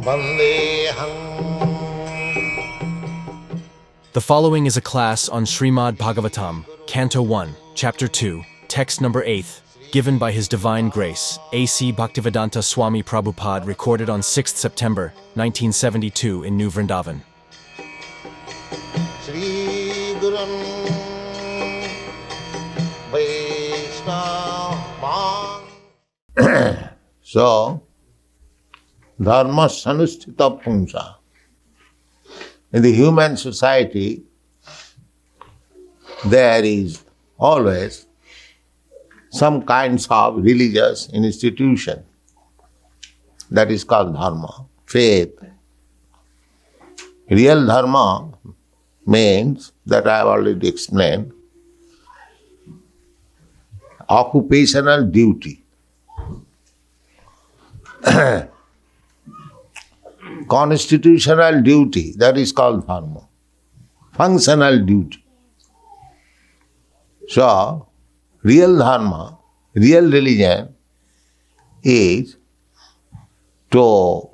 The following is a class on Srimad Bhagavatam, Canto 1, Chapter 2, Text number 8, given by His Divine Grace, A.C. Bhaktivedanta Swami Prabhupada, recorded on 6th September, 1972 in New Vrindavan. So, dharma sanusthita pumsa. In the human society, there is always some kinds of religious institution. That is called dharma, faith. Real dharma means, that I have already explained, occupational duty. Constitutional duty, that is called dharma. Functional duty. So, real dharma, real religion is to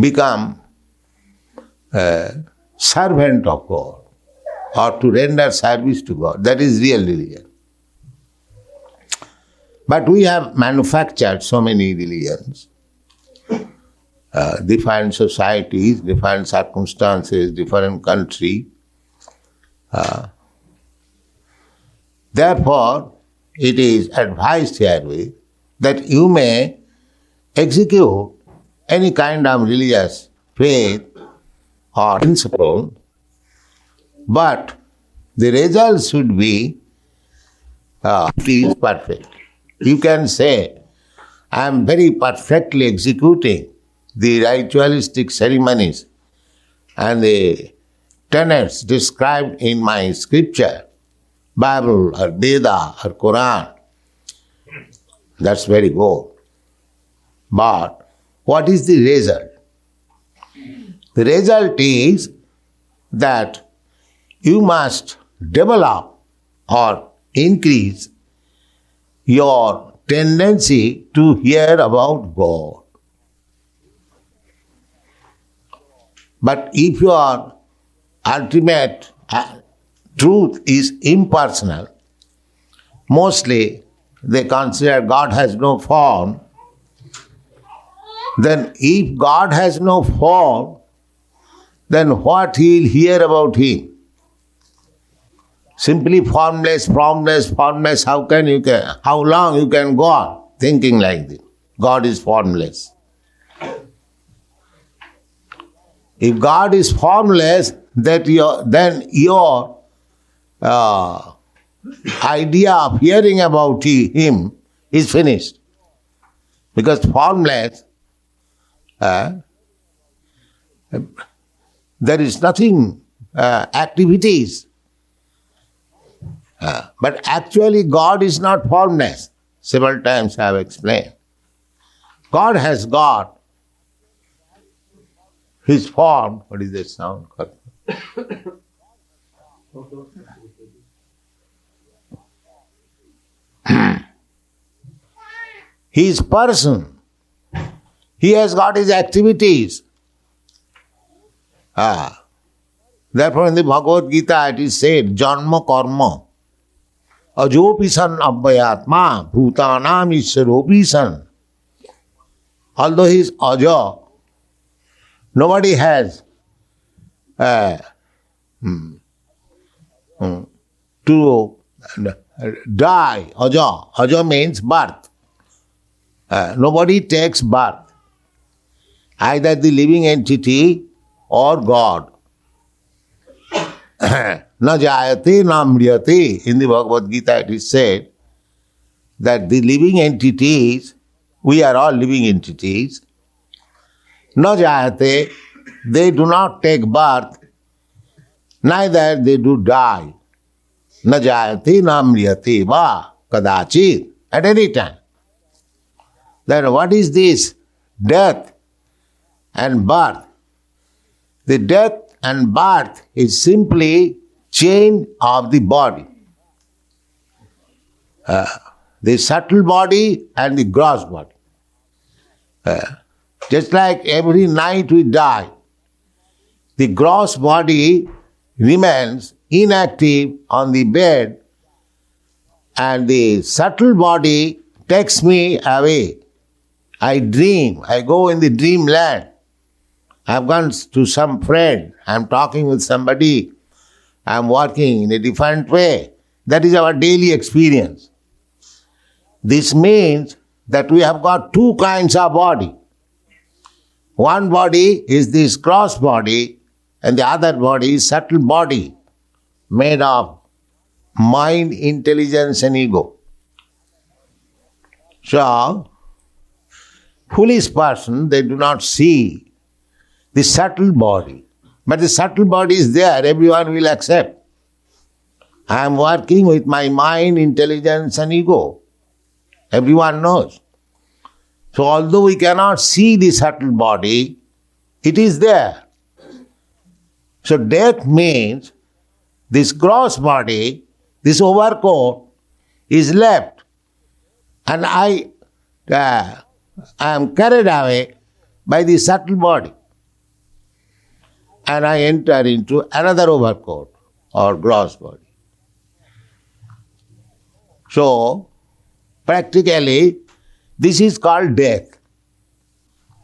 become a servant of God or to render service to God. That is real religion. But we have manufactured so many religions, different societies, different circumstances, different country. Therefore, it is advised herewith that you may execute any kind of religious faith or principle, but the result should be perfect. You can say, I am very perfectly executing the ritualistic ceremonies and the tenets described in my scripture, Bible or Veda or Quran. That's very good. But what is the result? The result is that you must develop or increase your tendency to hear about God. But if your ultimate truth is impersonal, mostly they consider God has no form, then if God has no form, then what he will hear about him? Simply formless, formless, formless, how long you can go on thinking like this? God is formless. If God is formless, then your idea of hearing about him is finished. Because formless, there is nothing, activities. But actually God is not formless. Several times I have explained. God has got his form. What is that sound? His person. He has got his activities. Therefore in the Bhagavad Gita it is said, Janma karma ajopi san abhayatma bhutanam isharopi san. Although he is aja, nobody has to die. Aja. Aja means birth. Nobody takes birth. Either the living entity or God. Na jayate na mriyate. In the Bhagavad Gita it is said that the living entities, we are all living entities, na jayate, they do not take birth, neither they do die. Na jayate na mriyate va kadachit, at any time. Then what is this death and birth? The death and birth is simply change of the body. The subtle body and the gross body. Just like every night we die, the gross body remains inactive on the bed and the subtle body takes me away. I dream, I go in the dreamland. I've gone to some friend, I'm talking with somebody, I'm working in a different way. That is our daily experience. This means that we have got two kinds of body. One body is this gross body and the other body is subtle body made of mind, intelligence and ego. So, foolish person, they do not see the subtle body. But the subtle body is there, everyone will accept. I am working with my mind, intelligence and ego. Everyone knows. So although we cannot see the subtle body, it is there. So death means this gross body, this overcoat is left and I am carried away by the subtle body and I enter into another overcoat or gross body. So, practically, this is called death.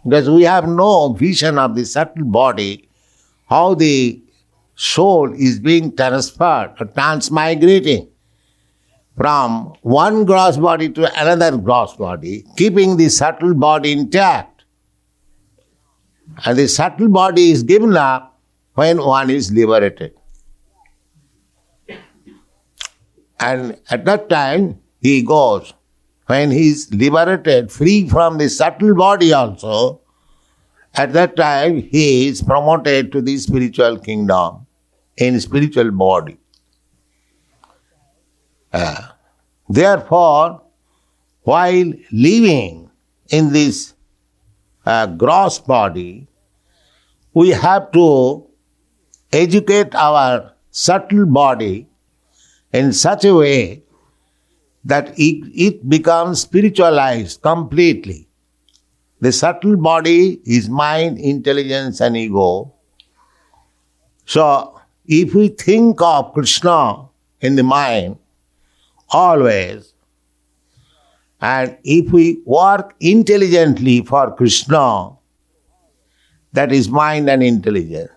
Because we have no vision of the subtle body, how the soul is being transferred or transmigrating from one gross body to another gross body, keeping the subtle body intact. And the subtle body is given up when one is liberated. And at that time, he goes. When he is liberated, free from the subtle body also, at that time he is promoted to the spiritual kingdom in spiritual body. Therefore, while living in this gross body, we have to educate our subtle body in such a way that it becomes spiritualized completely. The subtle body is mind, intelligence and ego. So, if we think of Krishna in the mind always, and if we work intelligently for Krishna, that is mind and intelligence,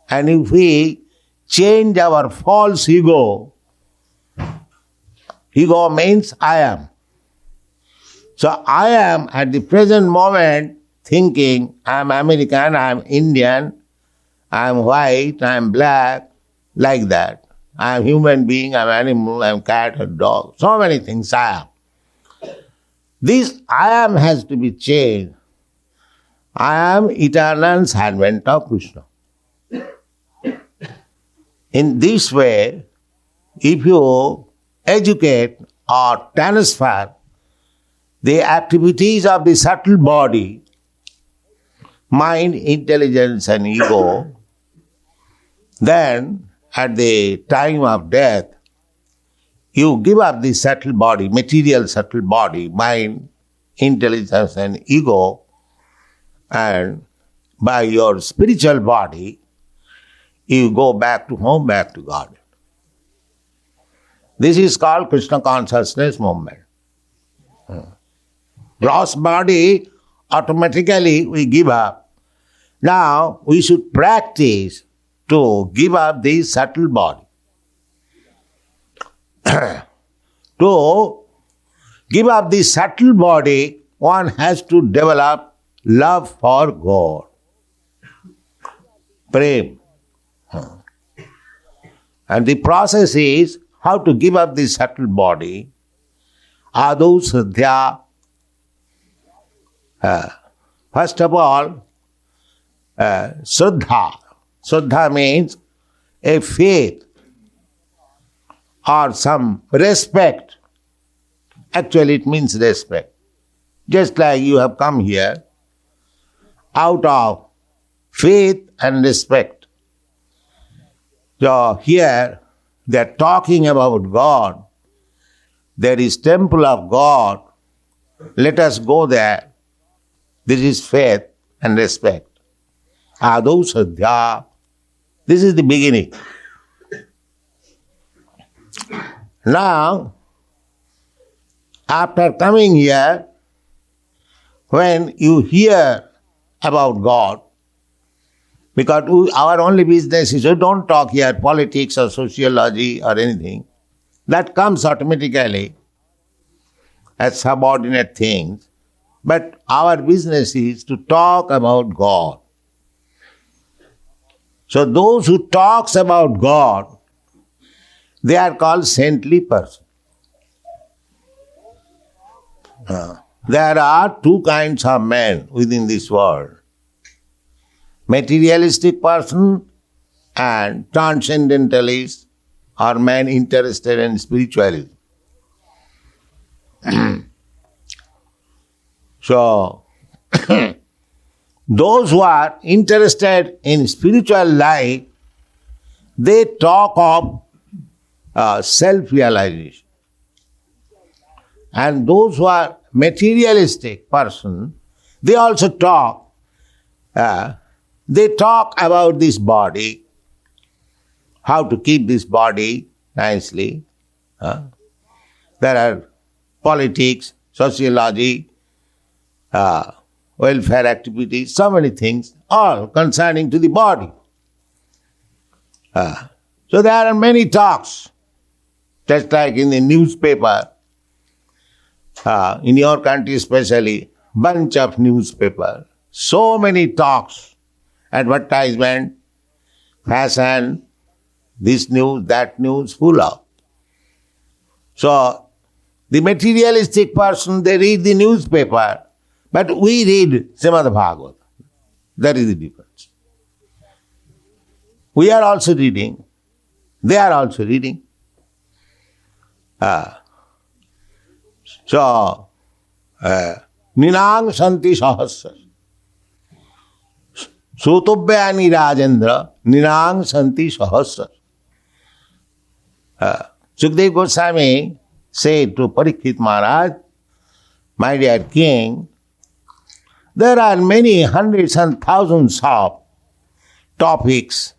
and if we change our false ego, ego means I am. So I am at the present moment thinking I am American, I am Indian, I am white, I am black, like that. I am human being, I am animal, I am cat or dog. So many things I am. This I am has to be changed. I am eternal servant of Krishna. In this way, if you educate or transfer the activities of the subtle body, mind, intelligence and ego, then at the time of death, you give up the subtle body, material subtle body, mind, intelligence and ego, and by your spiritual body, you go back to home, back to God. This is called Krishna consciousness movement. Gross body, automatically we give up. Now we should practice to give up the subtle body. To give up the subtle body, one has to develop love for God. Prem. And the process is how to give up the subtle body. Adu Sadhya. First of all, Shraddha. Shraddha means a faith or some respect. Actually, it means respect. Just like you have come here out of faith and respect. So here they are talking about God. There is temple of God. Let us go there. This is faith and respect. Adau Sadhya. This is the beginning. Now, after coming here, when you hear about God, because our only business is we don't talk here politics or sociology or anything. That comes automatically as subordinate things. But our business is to talk about God. So those who talks about God, they are called saintly persons. There are two kinds of men within this world. Materialistic person and transcendentalist or man interested in spiritualism. So, those who are interested in spiritual life, they talk of self-realization. And those who are materialistic person, they also talk about this body, how to keep this body nicely. There are politics, sociology, welfare activities, so many things, all concerning to the body. So there are many talks, just like in the newspaper, in your country especially, bunch of newspaper, so many talks, advertisement, fashion, this news, that news, full of. So, the materialistic person, they read the newspaper, but we read Srimad Bhagavatam. That is the difference. We are also reading, they are also reading. So, Ninang Santi Sahasra. Sotobhyani Rajendra, Ninang Santi Sahasra. Sukdev Goswami said to Parikshit Maharaj, my dear king, there are many hundreds and thousands of topics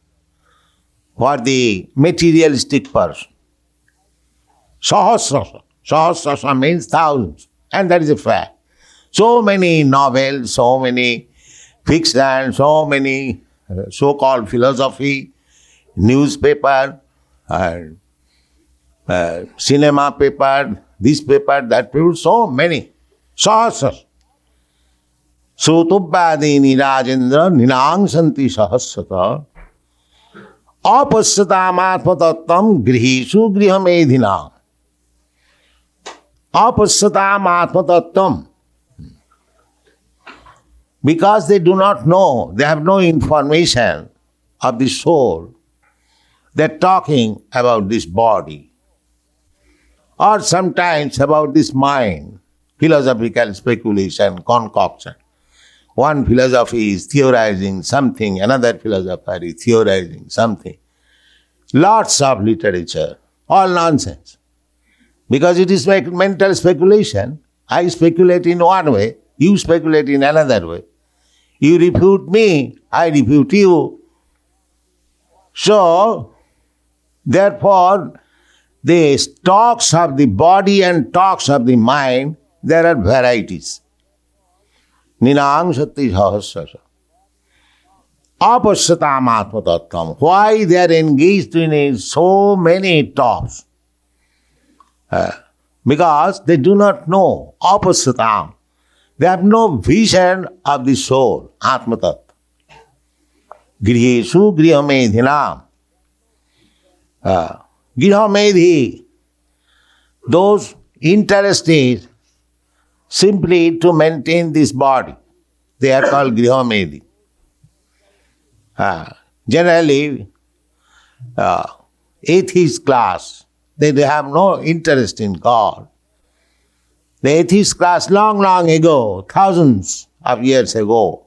for the materialistic person. Sahasrasa. Sahasrasa means thousands. And that is a fact. So many novels, so many fiction, so many so-called philosophy, newspaper, cinema paper, this paper, that paper, so many. Sahasrasa. Sotobhyadini Rajendra Ninang Santi Sahasrata Apasyatam Atmatattam Grihishu Grihamedhinam. Apasyatam Atmatattam. Because they do not know, they have no information of the soul, they are talking about this body. Or sometimes about this mind, philosophical speculation, concoction. One philosophy is theorizing something, another philosopher is theorizing something. Lots of literature, all nonsense. Because it is mental speculation. I speculate in one way, you speculate in another way. You refute me, I refute you. So, therefore, the talks of the body and talks of the mind, there are varieties. Ninang Sati Sahasrasa. Apasyatam Atmatattam. Why they are engaged in so many talks? Because they do not know. Apasyatam. They have no vision of the soul. Atmatat. Grihishu Grihamedhinam. Grihamedhi. Those interested simply to maintain this body. They are called Grihamedhi. Generally, atheist class, they have no interest in God. The atheist class long ago, thousands of years ago,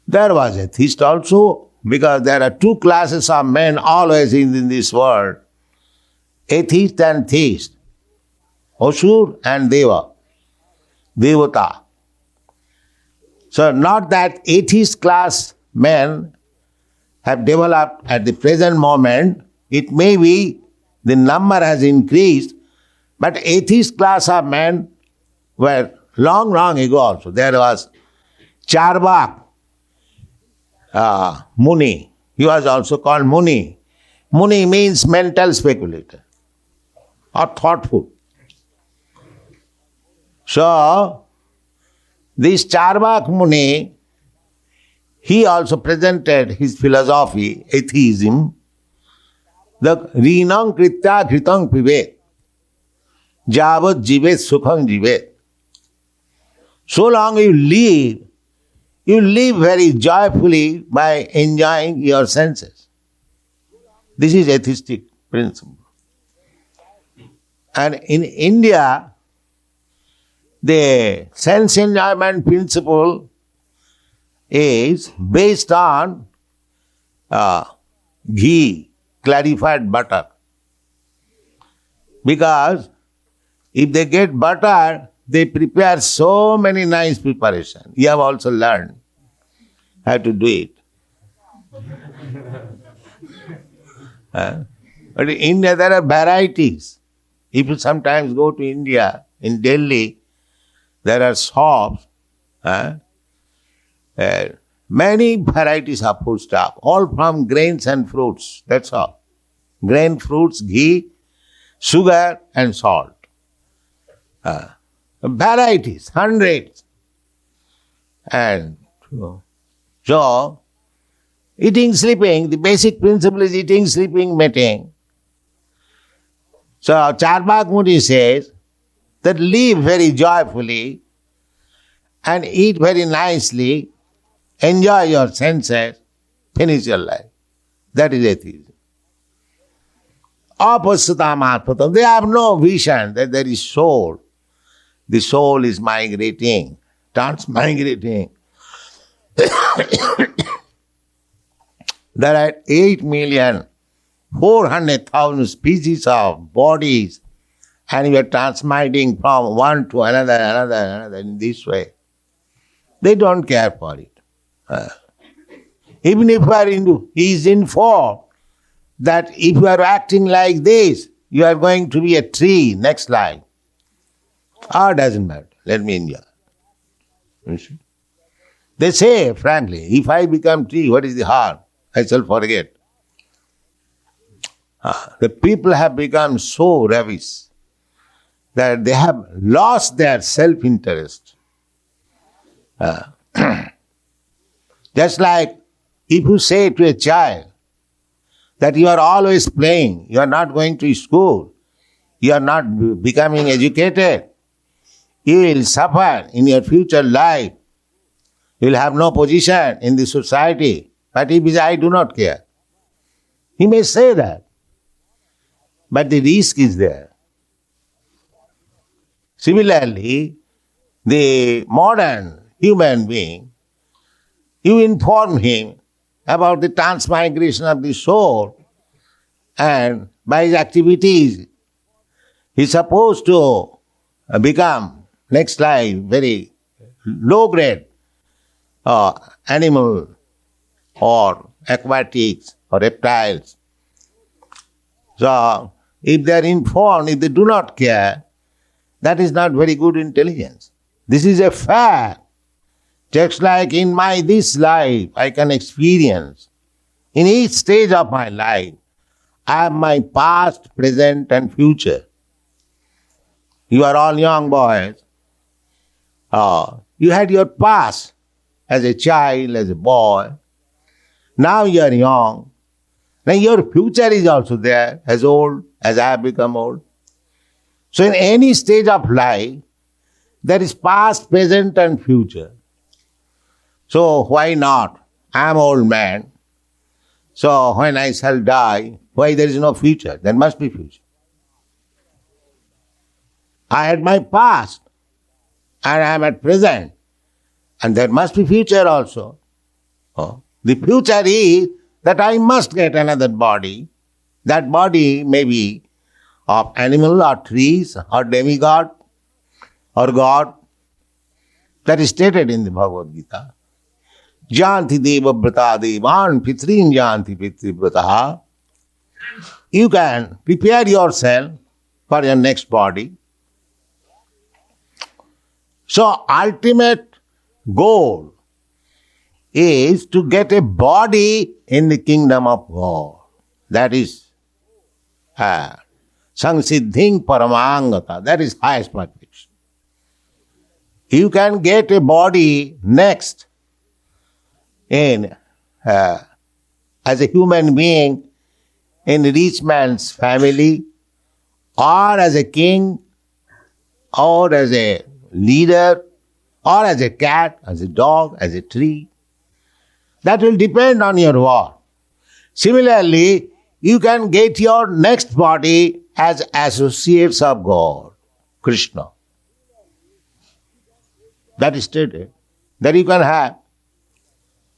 there was atheist also, because there are two classes of men always in this world, atheist and theist, Asur and Deva. Devata. So not that atheist class men have developed at the present moment. It may be the number has increased, but atheist class of men were long ago also. There was Charvak Muni. He was also called Muni. Muni means mental speculator or thoughtful. So, this Charvak Muni, he also presented his philosophy, atheism, the Rinam Kritya Kritang Pivet, Javat Jivet Sukhang Jivet. So long you live very joyfully by enjoying your senses. This is atheistic principle. And in India, the sense enjoyment principle is based on ghee, clarified butter. Because if they get butter, they prepare so many nice preparations. You have also learned how to do it. But in India there are varieties. If you sometimes go to India, in Delhi, there are shops, many varieties of food stuff, all from grains and fruits, that's all. Grain, fruits, ghee, sugar and salt. Varieties, hundreds. And so, eating, sleeping, the basic principle is eating, sleeping, mating. So, Charvak Muni says that live very joyfully and eat very nicely, enjoy your senses, finish your life. That is atheism. Apasyatam atmatam. They have no vision that there is soul. The soul is migrating, transmigrating. There are 8,400,000 species of bodies, and you are transmitting from one to another in this way. They don't care for it. Even if he is informed that if you are acting like this, you are going to be a tree next life. Doesn't matter. Let me enjoy. They say, frankly, if I become tree, what is the harm? I shall forget. The people have become so ravish that they have lost their self-interest. Just like if you say to a child that you are always playing, you are not going to school, you are not becoming educated, you will suffer in your future life, you will have no position in the society. But if he says, I do not care, he may say that. But the risk is there. Similarly, the modern human being, you inform him about the transmigration of the soul, and by his activities, he is supposed to become next life very low grade animal or aquatics or reptiles. So, if they are informed, if they do not care, that is not very good intelligence. This is a fact. Just like in this life, I can experience. In each stage of my life, I have my past, present and future. You are all young boys. You had your past as a child, as a boy. Now you are young. Now your future is also there, as old as I have become old. So in any stage of life, there is past, present and future. So why not? I am old man. So when I shall die, why there is no future? There must be future. I had my past and I am at present. And there must be future also. The future is that I must get another body. That body may be of animal or trees or demigod or God. That is stated in the Bhagavad Gita. Janti deva brata devan pitrin janti pitrivrataha. You can prepare yourself for your next body. So ultimate goal is to get a body in the kingdom of God. That is Samsiddhing Paramangata. That is highest perfection. You can get a body next in as a human being in a rich man's family, or as a king, or as a leader, or as a cat, as a dog, as a tree. That will depend on your work. Similarly, you can get your next body as associates of God, Krishna. That is stated. That you can have.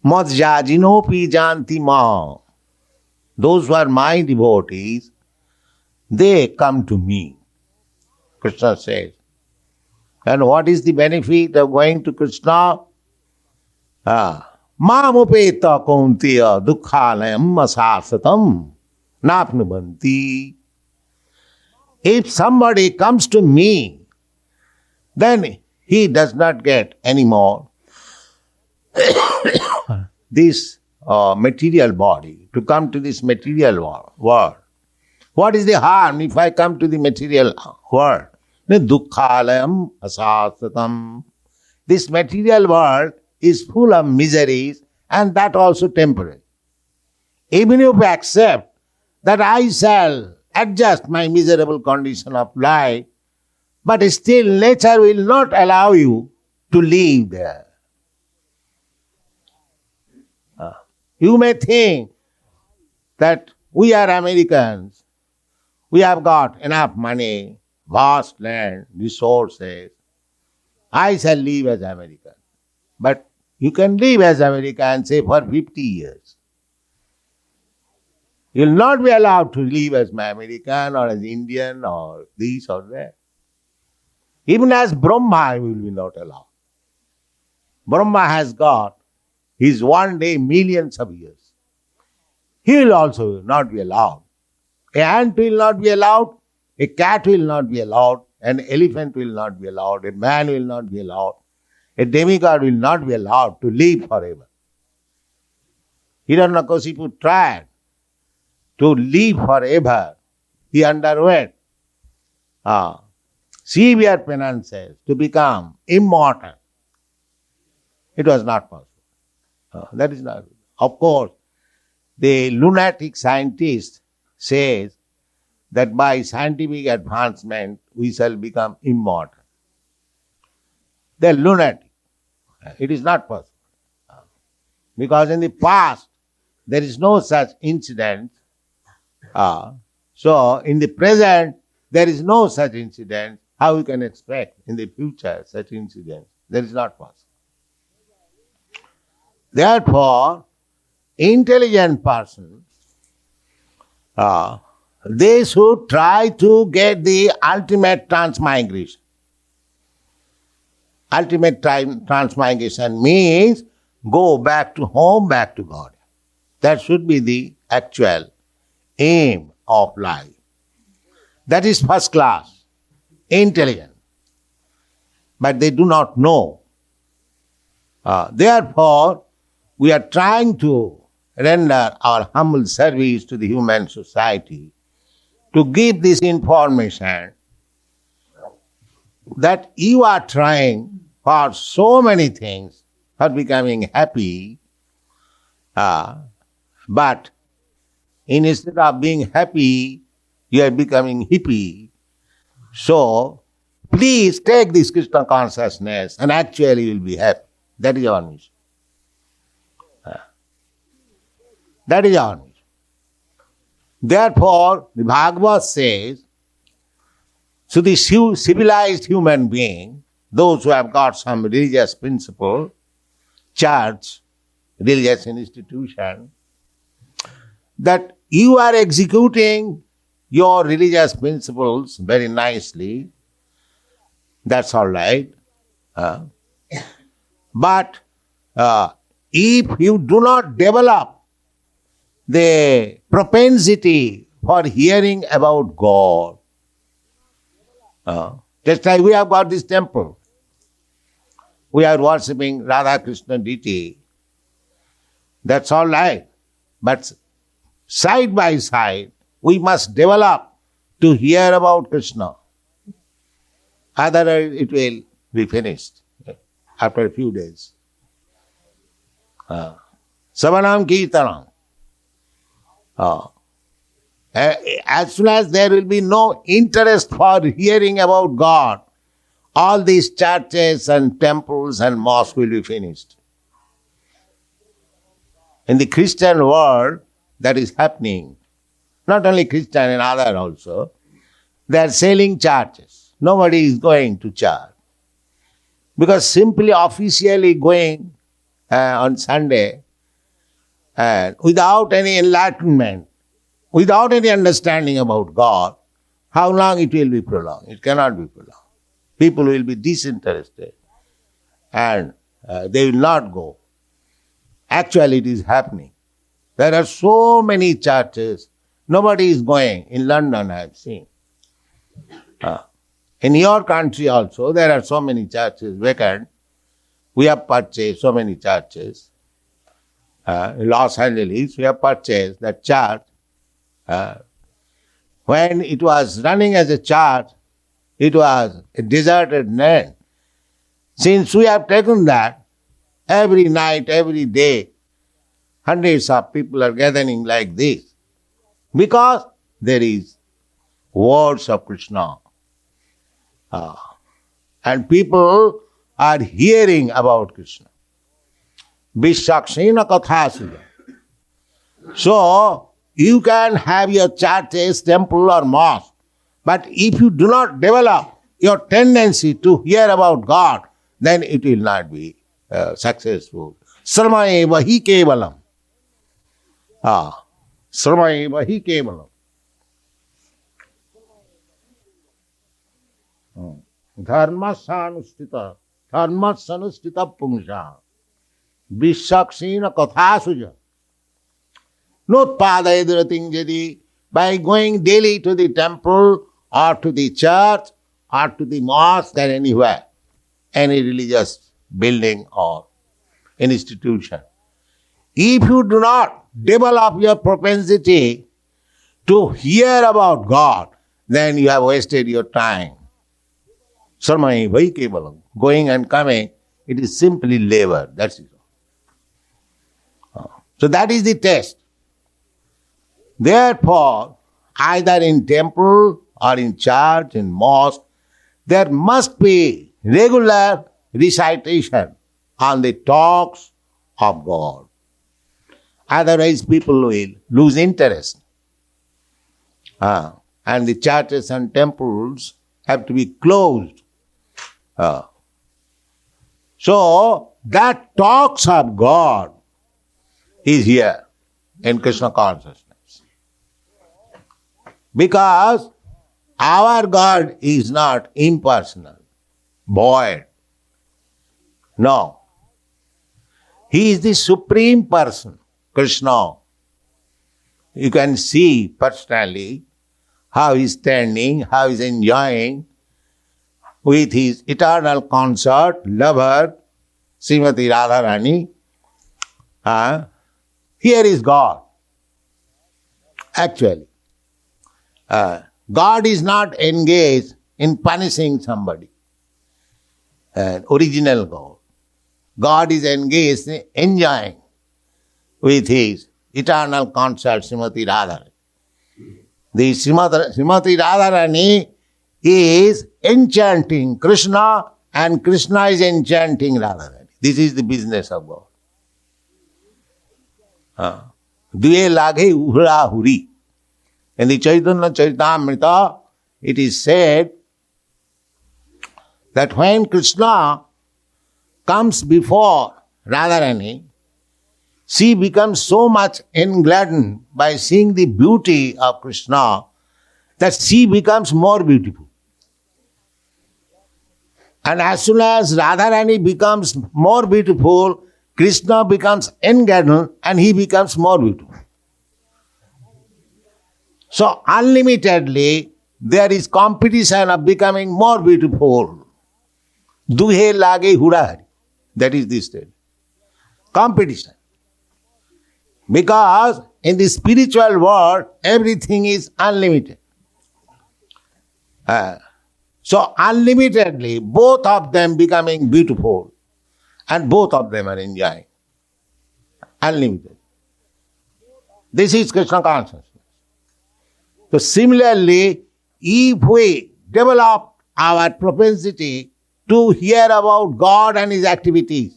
Madhyajinopi janti ma. Those who are my devotees, they come to me, Krishna says. And what is the benefit of going to Krishna? Mamupeta kaunteya dukkhalayam asasatam napnubanti. If somebody comes to me, then he does not get any more this material body, to come to this material world. What is the harm if I come to the material world? Dukkhalayam asasatam. This material world is full of miseries, and that also temporary. Even if you accept that I shall adjust my miserable condition of life, but still nature will not allow you to live there. You may think that we are Americans, we have got enough money, vast land, resources. I shall live as American. But you can live as American, say, for 50 years. You will not be allowed to live as American or as Indian or this or that. Even as Brahma, you will be not allowed. Brahma has got his one day millions of years. He will also not be allowed. A ant will not be allowed, a cat will not be allowed, an elephant will not be allowed, a man will not be allowed, a demigod will not be allowed to live forever. Hiranyakasipu tried to live forever. He underwent severe penances to become immortal. It was not possible. That is not. Of course, the lunatic scientist says that by scientific advancement we shall become immortal. They are lunatic. It is not possible. Because in the past there is no such incident. So in the present there is no such incident. How you can expect in the future such incidents? That is not possible. Therefore, intelligent persons, they should try to get the ultimate transmigration. Ultimate transmigration means go back to home, back to God. That should be the actual aim of life. That is first class, intelligent. But they do not know. Therefore, we are trying to render our humble service to the human society to give this information that you are trying for so many things for becoming happy, but instead of being happy, you are becoming hippie. So, please take this Krishna consciousness and actually you will be happy. That is our mission. That is our mission. Therefore, the Bhagavad says, so the civilized human being, those who have got some religious principle, church, religious institution, that you are executing your religious principles very nicely, that's all right. But if you do not develop the propensity for hearing about God, just like we have got this temple, we are worshipping Radha Krishna deity, that's all right. But side by side, we must develop to hear about Krishna. Otherwise, it will be finished after a few days. Savanam Kirtanam. As soon as there will be no interest for hearing about God, all these churches and temples and mosques will be finished. In the Christian world, that is happening. Not only Christian and other also. They are selling churches. Nobody is going to church. Because simply officially going on Sunday and without any enlightenment, without any understanding about God, how long it will be prolonged? It cannot be prolonged. People will be disinterested and they will not go. Actually, it is happening. There are so many churches, nobody is going. In London, I have seen. In your country also, there are so many churches vacant. We have purchased so many churches. In Los Angeles, we have purchased that church. When it was running as a church, it was a deserted land. Since we have taken that, every night, every day, hundreds of people are gathering like this. Because there is words of Krishna. And people are hearing about Krishna. Vishakshena katha suja. So, you can have your churches, temple or mosque, but if you do not develop your tendency to hear about God, then it will not be successful. Srama eva hi kevalam. Srama eva hi kevalam. Dharma sanustita pungsha. Vishaksina katha suja. Notpada edrating jadi. By going daily to the temple or to the church or to the mosque or anywhere, any religious building or institution. If you do not develop your propensity to hear about God, then you have wasted your time. Sarmai vai kevalam. Going and coming, it is simply labor. That's it. So that is the test. Therefore, either in temple or in church, in mosque, there must be regular recitation on the talks of God. Otherwise, people will lose interest. And the churches and temples have to be closed. So, that talks of God is here in Krishna consciousness. Because our God is not impersonal, void. No. He is the Supreme Person, Krishna. You can see personally how he is standing, how he is enjoying with his eternal consort, lover, Srimati Radharani. Here is God. Actually, God is not engaged in punishing somebody. Original God. God is engaged in enjoying with his eternal consort, Srimati Radharani. The Srimati Radharani is enchanting Krishna and Krishna is enchanting Radharani. This is the business of God. Dve laghe uhra huri. In the Chaitanya Charitamrita, it is said that when Krishna comes before Radharani, she becomes so much engladdened by seeing the beauty of Krishna that she becomes more beautiful. And as soon as Radharani becomes more beautiful, Krishna becomes enlightened and he becomes more beautiful. So unlimitedly, there is competition of becoming more beautiful. Duhe lage hurahari. That is the state. Competition. Because in the spiritual world, everything is unlimited. So unlimitedly, both of them becoming beautiful and both of them are enjoying. Unlimited. This is Krishna consciousness. So similarly, if we develop our propensity to hear about God and His activities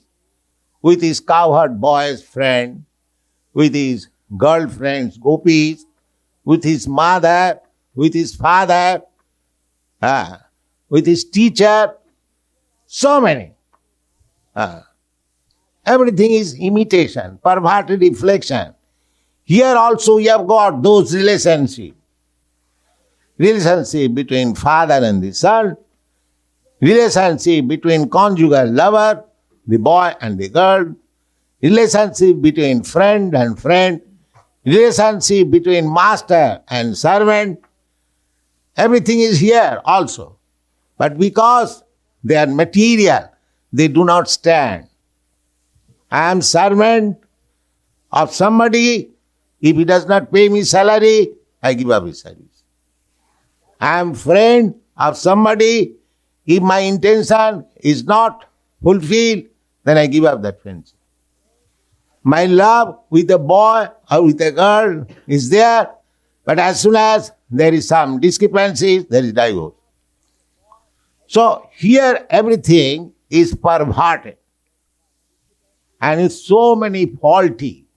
with His cowherd boys friend, with His girlfriends, gopis, with His mother, with His father, with His teacher, so many. Everything is imitation, perverted reflection. Here also you have got those relationships. Relationship between father and the son, relationship between conjugal lover, the boy and the girl, relationship between friend and friend, relationship between master and servant. Everything is here also. But because they are material, they do not stand. I am servant of somebody. If he does not pay me salary, I give up his service. I am friend of somebody. If my intention is not fulfilled, then I give up that friendship. My love with a boy or with a girl is there, but as soon as there is some discrepancy, there is divorce. So here everything is perverted. And it's so many faulty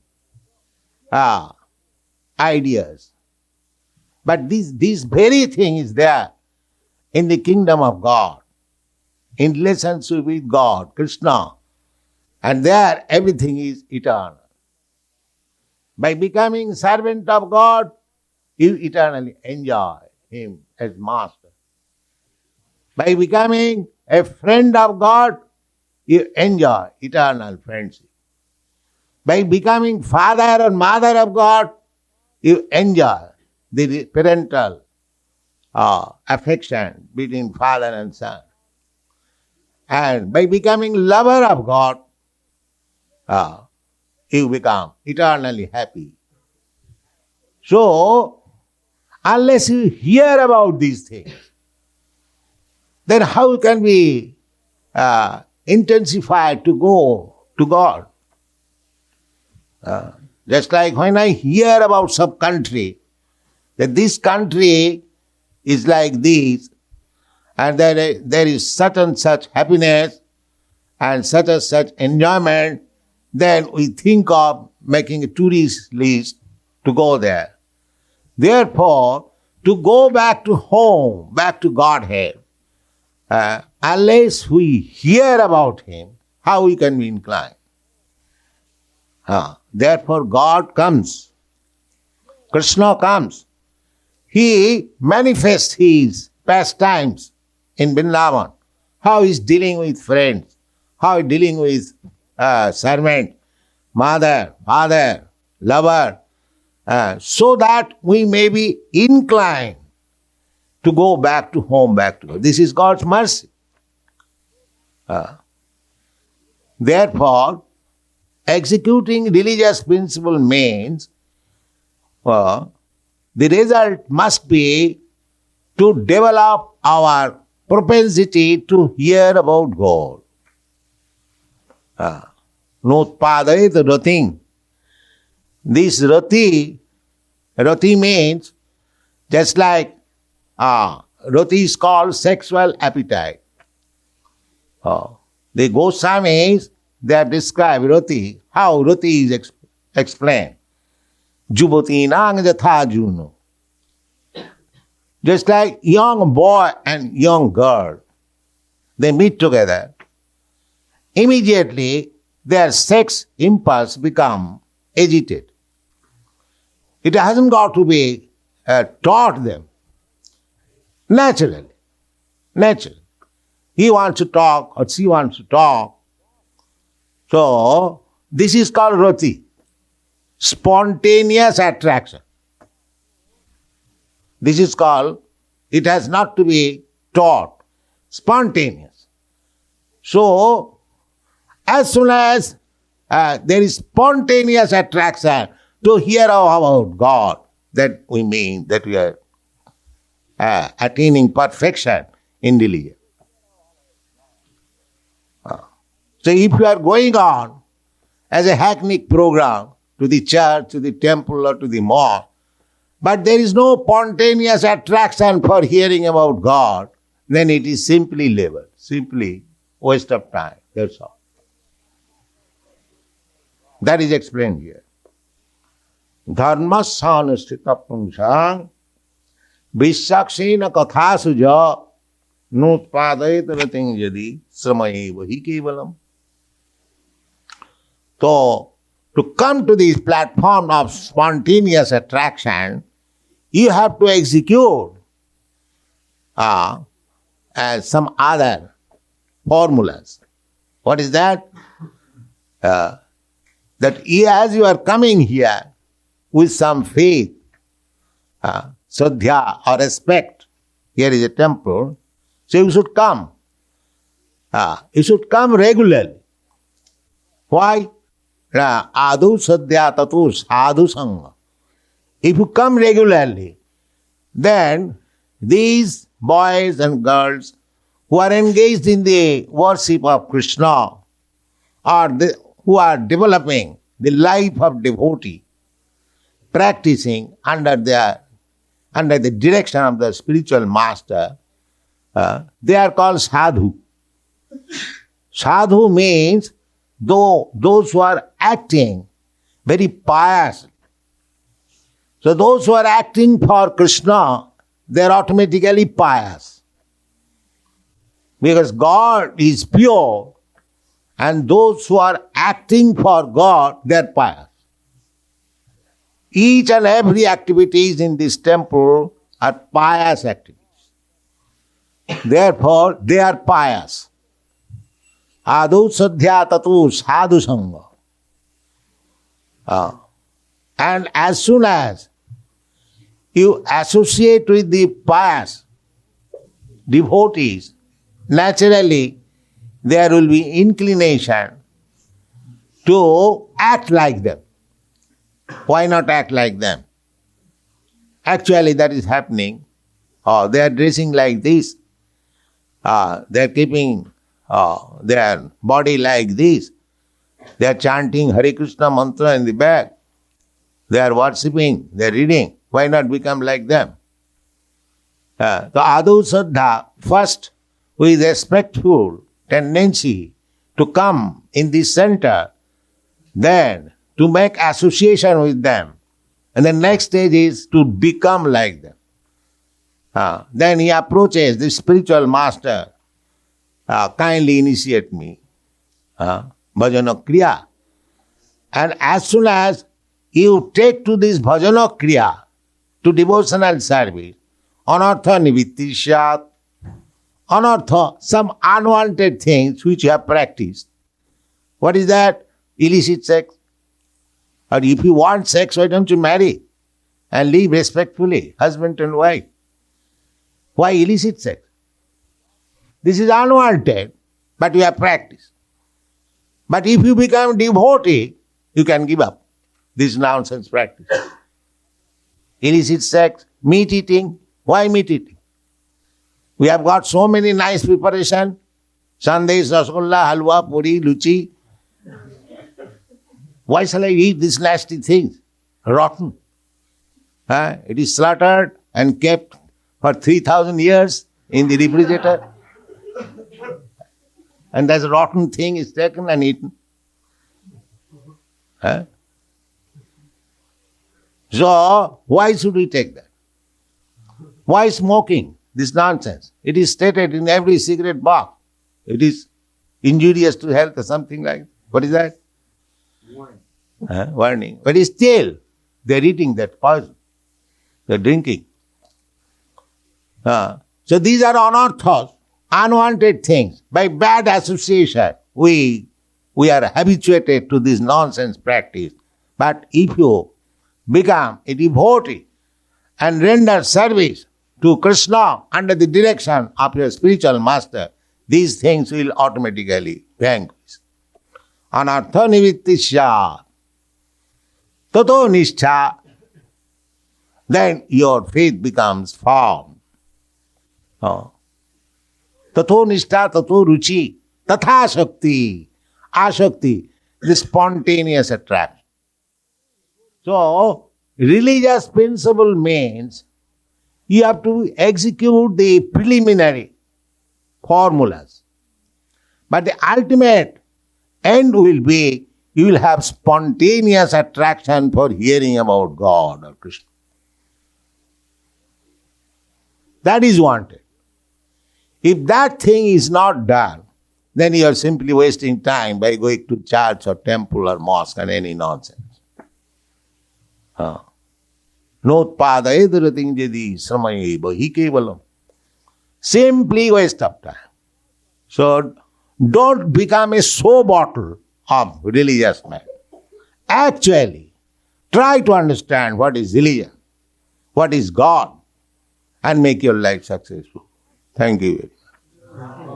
ideas. But this very thing is there in the kingdom of God, in relationship with God, Krishna. And there everything is eternal. By becoming servant of God, you eternally enjoy Him as master. By becoming a friend of God, you enjoy eternal friendship. By becoming father or mother of God, you enjoy the parental affection between father and son. And by becoming lover of God, you become eternally happy. So, unless you hear about these things, then how can we intensify to go to God? Just like when I hear about some country, that this country is like this, and there is such and such happiness and such enjoyment, then we think of making a tourist list to go there. Therefore, to go back to home, back to Godhead, unless we hear about Him, how we can be inclined? Therefore, God comes. Krishna comes. He manifests His pastimes in Vrindavan. How He is dealing with friends, how He is dealing with servant, mother, father, lover, so that we may be inclined to go back to home, back to God. This is God's mercy. Therefore, executing religious principle means the result must be to develop our propensity to hear about God. Notpadayat rating. This rati means just like rati is called sexual appetite. The Goswamis, they have described rati, how rati is explained. Jubati nang jatha juno. Just like young boy and young girl, they meet together. Immediately, their sex impulse become agitated. It hasn't got to be taught them. Naturally. he wants to talk or she wants to talk. So, this is called rati, spontaneous attraction. This is called, it has not to be taught, spontaneous. So, as soon as there is spontaneous attraction to hear about God, that we mean that we are attaining perfection in religion. So if you are going on as a hackneyed program to the church, to the temple or to the mosque, but there is no spontaneous attraction for hearing about God, then it is simply labor, simply waste of time, that's all. That is explained here. Dharmasyanusthita pungsang vishaksena katha suja nutpadayat rating yadi sramaye vahi kevalam. So, to come to this platform of spontaneous attraction, you have to execute some other formulas. What is that? That as you are coming here with some faith, sadhya or respect, here is a temple, so you should come. You should come regularly. Why? Adu sadhya tatu sadhu sangha. If you come regularly, then these boys and girls who are engaged in the worship of Krishna or who are developing the life of devotee, practicing under the direction of the spiritual master, they are called sadhu. Sadhu means those who are acting very pious. So those who are acting for Krishna, they are automatically pious. Because God is pure, and those who are acting for God, they are pious. Each and every activities in this temple are pious activities. Therefore, they are pious. Adu sadhya tatu sadhu sangha. And as soon as you associate with the pious devotees, naturally there will be inclination to act like them. Why not act like them? Actually, that is happening. They are dressing like this. They are keeping their body like this. They are chanting Hare Krishna mantra in the back. They are worshipping, they are reading. Why not become like them? So Adu Saddha, first with respectful tendency to come in this center, then to make association with them. And the next stage is to become like them. Then he approaches the spiritual master, kindly initiate me, bhajana kriya. And as soon as you take to this bhajana kriya, to devotional service, anartha nivitti syat, anartha, some unwanted things which you have practiced. What is that? Illicit sex. Or if you want sex, why don't you marry and live respectfully, husband and wife? Why illicit sex? This is unwanted, but you have practiced. But if you become devotee, you can give up this nonsense practice. Illicit sex, meat eating. Why meat eating? We have got so many nice preparation. Sandesh, rasgulla, halwa, puri, luchi. Why shall I eat these nasty things? Rotten. It is slaughtered and kept for 3,000 years in the refrigerator. And that rotten thing is taken and eaten. So, why should we take that? Why smoking? This nonsense. It is stated in every cigarette box. It is injurious to health or something like that. What is that? Warning. Warning. But still, they are eating that poison. They are drinking. So these are anarthas. unwanted things, by bad association, we are habituated to this nonsense practice. But if you become a devotee and render service to Krishna under the direction of your spiritual master, these things will automatically vanquish. Anartha nivrittisya tato nishtha, then your faith becomes firm. Tato nishtha tato ruchi tatha shakti. Ashakti, the spontaneous attraction. So, religious principle means you have to execute the preliminary formulas. But the ultimate end will be you will have spontaneous attraction for hearing about God or Krishna. That is wanted. If that thing is not done, then you are simply wasting time by going to church or temple or mosque and any nonsense. Notpada edurating jadi sramaye bahi kevalam. Simply waste of time. So don't become a show bottle of religious man. Actually, try to understand what is religion, what is God, and make your life successful. Thank you very much.